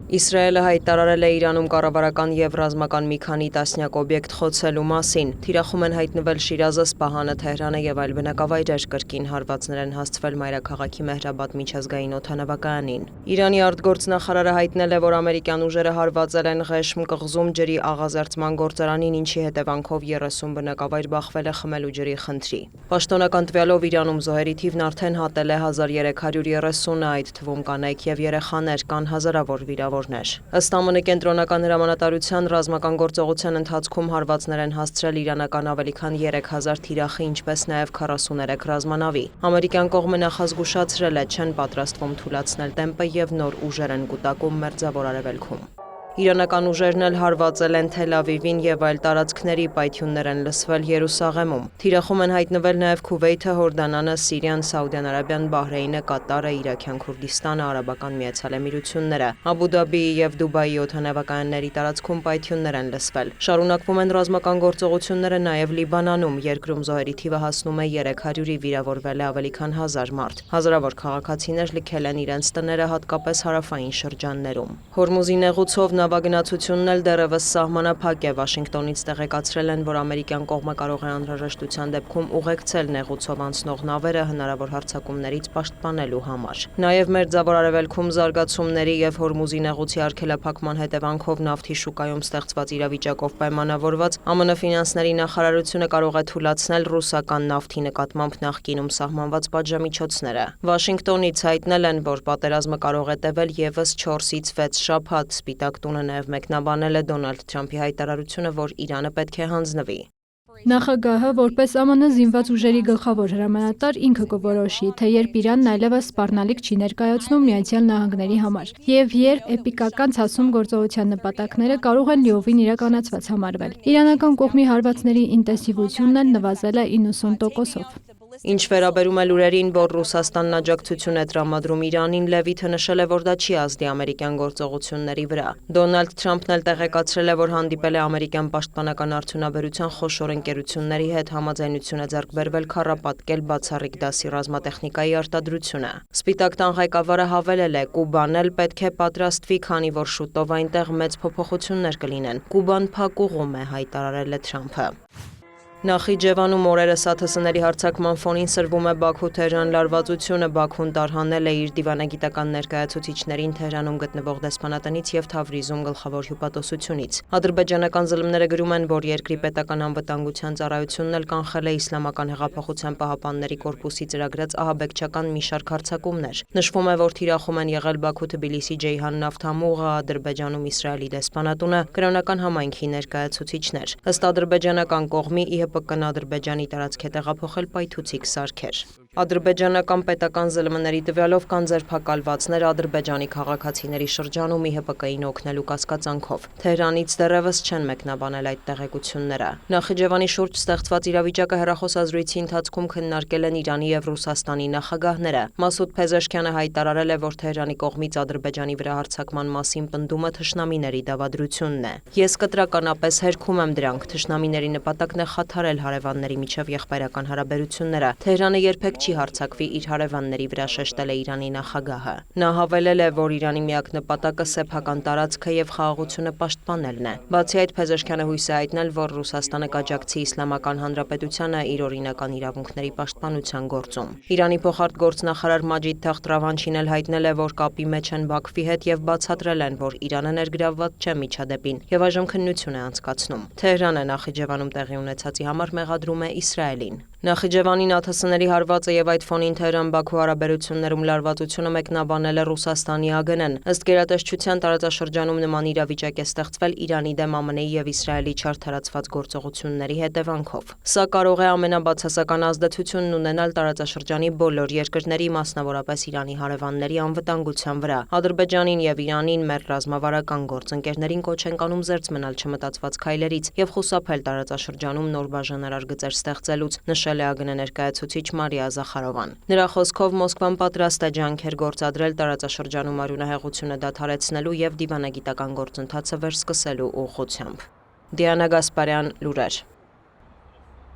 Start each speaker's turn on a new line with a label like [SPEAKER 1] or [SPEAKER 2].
[SPEAKER 1] Իսրայելը հայտարարել է Իրանում կառավարական և ռազմական մի քանի տասնյակ օբյեկտ խոցելու մասին։ Թիրախում են հայտնվել Շիրազը, Սպահանը, Թեհրանը և այլ բնակավայրեր, կրկին հարվածներ են հասցվել մայրաքաղաքի Մեհրաբադ միջազգային օդանավակայանին։ Իրանի արտգործնախարարը հայտնել է, որ ամերիկյան ուժերը հարվածել են Ղեշմ կղզում ջրի աղազերծման գործարանին, ինչի հետևանքով 30 բնակավայր բախվել է խմելու ջրի խնդրի։ Պաշտոնական տվյալով Իրանում զոհերի թիվն արդեն հատել է 1330-ը, այդ թվում կանայք և երեխաներ, կան հազարավոր վիրավորներ։ Ըստ ԱՄՆ կենտրոնական հրամանատարության, ռազմական գործողության ընթացքում հարվածներ են հասցրել իրանական ավելի քան 3000 թիրախի, ինչպես նաև 43 ռազմանավի։ Ամերիկյան կողմը նախազգուշացրել է, չեն պատրաստվում թուլացնել տեմպը և նոր ուժեր են կուտակում Մերձավոր Արևելքում։ Իրանական ուժերն էլ հարվածել են Թել Ավիվին և այլ տարածքների, պայթյուններ են լսվել Երուսաղեմում։ Թիրախում են հայտնվել նաև Քուվեյթը, Հորդանանը, Սիրիան, Սաուդյան Արաբիան, Բահրեյնը, Կատարը, Իրաքյան Քուրդիստանը, Արաբական Միացյալ Էմիրությունները։ Աբու Դաբիի և Դուբայի օդանավակայանների տարածքում պայթյուններ են լսվել։ Շարունակվում են ռազմական գործողությունները նաև Լիբանանում։ Երկրում զոհերի թիվը հասնում է 300-ի, վիրավորվել է ավելի քան 1000 մարդ։ Հազարավոր քաղաքացիներ լքել են իրենց տները, հատկապես հարավային շրջաններում։ Հորմուզի նեղուցով նավագնացությունն էլ դեռևս սահմանափակ է։ Վաշինգտոնից տեղեկացրել են, որ ամերիկյան կողմը կարող է անհրաժեշտության դեպքում ուղեկցել նեղուցով անցնող նավերը հնարավոր հարձակումներից պաշտպանելու համար։ Նաև Մերձավոր Արևելքում զարգացումների և Հորմուզի նեղուցի արգելափակման հետևանքով նավթի շուկայում ստեղծված իրավիճակով պայմանավորված ԱՄՆ ֆինանսների նախարարությունը կարող է թուլացնել ռուսական նավթի նկատմամբ նախկինում սահմանված պատժամիջոցները։ Վաշինգտոնից հայտնել են, որ պատերազմը կարող է տևել ևս 4-ից 6 շաբաթ։ Սպիտակ տունը նաև մեկնաբանել է Դոնալդ Թրամփի հայտարարությունը, որ Իրանը պետք է հանձնվի։
[SPEAKER 2] Նախագահը, որպես ԱՄՆ զինված ուժերի գլխավոր հրամանատար, ինքը կորոշի, թե երբ Իրանն այլևս սպառնալիք չի ներկայացնում ԱՄՆ-ի համար, եւ երբ էպիկական ցասում գործողության նպատակները կարող են լիովին իրականացված համարվել։ Իրանական կողմի հարվածների ինտենսիվությունն էլ նվազել է 90%-ով։
[SPEAKER 1] Ինչ վերաբերում է լուրերին, որ Ռուսաստանն աջակցություն է տրամադրում Իրանին, Լևիթը նշել է, որ դա չի ազդի ամերիկյան գործողությունների վրա։ Դոնալդ Թրամփն էլ տեղեկացրել է, որ հանդիպել է ամերիկյան պաշտպանական արդյունաբերության խոշոր ընկերությունների հետ, համաձայնություն է ձեռք բերվել քառապատկել բացառիկ դասի ռազմատեխնիկայի արտադրությունը։ Սպիտակ տան ղեկավարը հավելել է. «Կուբան էլ պետք է պատրաստվի, քանի որ շուտով այնտեղ մեծ փոփոխություններ կլինեն։ Կուբան փակ ուղում է», հայտարարել է Թրամփը։ Նախիջևանում օրերս ԱԹՍ-ների հարձակման ֆոնին սրվում է Բաքու-Թեհրան լարվածությունը։ Բաքուն տարհանել է իր դիվանագիտական ներկայացուցիչներին Թեհրանում գտնվող դեսպանատնից և Թավրիզում գլխավոր հյուպատոսությունից։ Ադրբեջանական ԶԼՄ-ները գրում են, որ երկրի պետական անվտանգության ծառայությունն էլ կանխել է Իսլամական հեղափոխության պահապանների կորպուսի ծրագրած ահաբեկչական մի շարք հարձակումներ։ Նշվում է, որ թիրախում են եղել Բաքու-Թբիլիսի-Ջեյհան նավթամուղը, Ադրբեջանում Իսրայելի դեսպանատունը, կրոնական համայնքի ներկայացուցիչներ։ Ըստ ադրբեջանական կողմի, ԻՀՊԿ-ն Ադրբեջանի տարածք է տեղափոխել պայթուցիկ սարքեր։ Ադրբեջանական պետական ԶԼՄ-ների տվյալով կան ձերբակալվածներ Ադրբեջանի քաղաքացիների շրջանում ԻՀՊԿ-ին օգնելու կասկածանքով։ Թեհրանից դեռևս չեն մեկնաբանել այդ տեղեկությունները։ Նախիջևանի շուրջ ստեղծված իրավիճակը հեռախոսազրույցի ընթացքում քննարկել են Իրանի և Ռուսաստանի նախագահները։ Մասուդ Փեզեշքյանը հայտարարել է, որ Թեհրանի կողմից Ադրբեջանի վրա հարձակման մասին պնդումը թշնամիների դավադրությունն է։ «Ես կտրականապես հերքում եմ դրանք։ Թշնամիների նպատակն է խաթարել հարևանների միջև եղբայրական հարաբերությունները։ Թեհրանը երբեք չի հարձակվի իր հարևանների վրա», շեշտել է Իրանի նախագահը։ Նա հավելել է, որ Իրանի միակ նպատակը սեփական տարածքը և խաղաղությունը պաշտպանելն է։ Բացի այդ, Փեզեշքյանը հույս է հայտնել, որ Ռուսաստանը կաջակցի Իսլամական Հանրապետությանը իր օրինական իրավունքների պաշտպանության գործում։ Իրանի փոխարտգործնախարար Մաջիդ Թախտ Ռավանչին էլ հայտնել է, որ կապի մեջ են Բաքվի հետ և բացատրել են, որ Իրանը ներգրավված չէ միջադեպին և այժմ քննություն է անցկացնում։ Թեհրանը Նախիջևանում տեղի ունեցածի համար մեղադրում է Իսրայելին։ Նախիջևանին ԱԹՍ-ների հարվածը և այդ ֆոնին Թեհրան-Բաքու հարաբերություններում լարվածությունը մեկնաբանել է Ռուսաստանի ԱԳՆ-ն։ Ըստ գերատեսչության, տարածաշրջանում նման իրավիճակ է ստեղծվել Իրանի դեմ ԱՄՆ-ի և Իսրայելի չարդարացված գործողությունների հետևանքով։ Սա կարող է ամենաբացասական ազդեցությունն ունենալ տարածաշրջանի բոլոր երկրների, մասնավորապես Իրանի հարևանների անվտանգության վրա։ Ադրբեջանին և Իրանին, մեր ռազմավարական գործընկերներին կոչ ենք անում զերծ մնալ չմտածված քայլերից և խուսափել տարածաշրջանում նոր բաժանարար գծեր ստեղծելուց, նշել է ԱԳՆ ներկայացուցիչ Մարիա Զախարովան։ Նրա խոսքով Մոսկվան պատրաստ է ջանքեր գործադրել տարածաշրջանում արյունահեղությունը դադարեցնելու և դիվանագիտական գործընթացը վերսկսելու ուղղությամբ։ Դիանա Գասպարյան, լուրեր։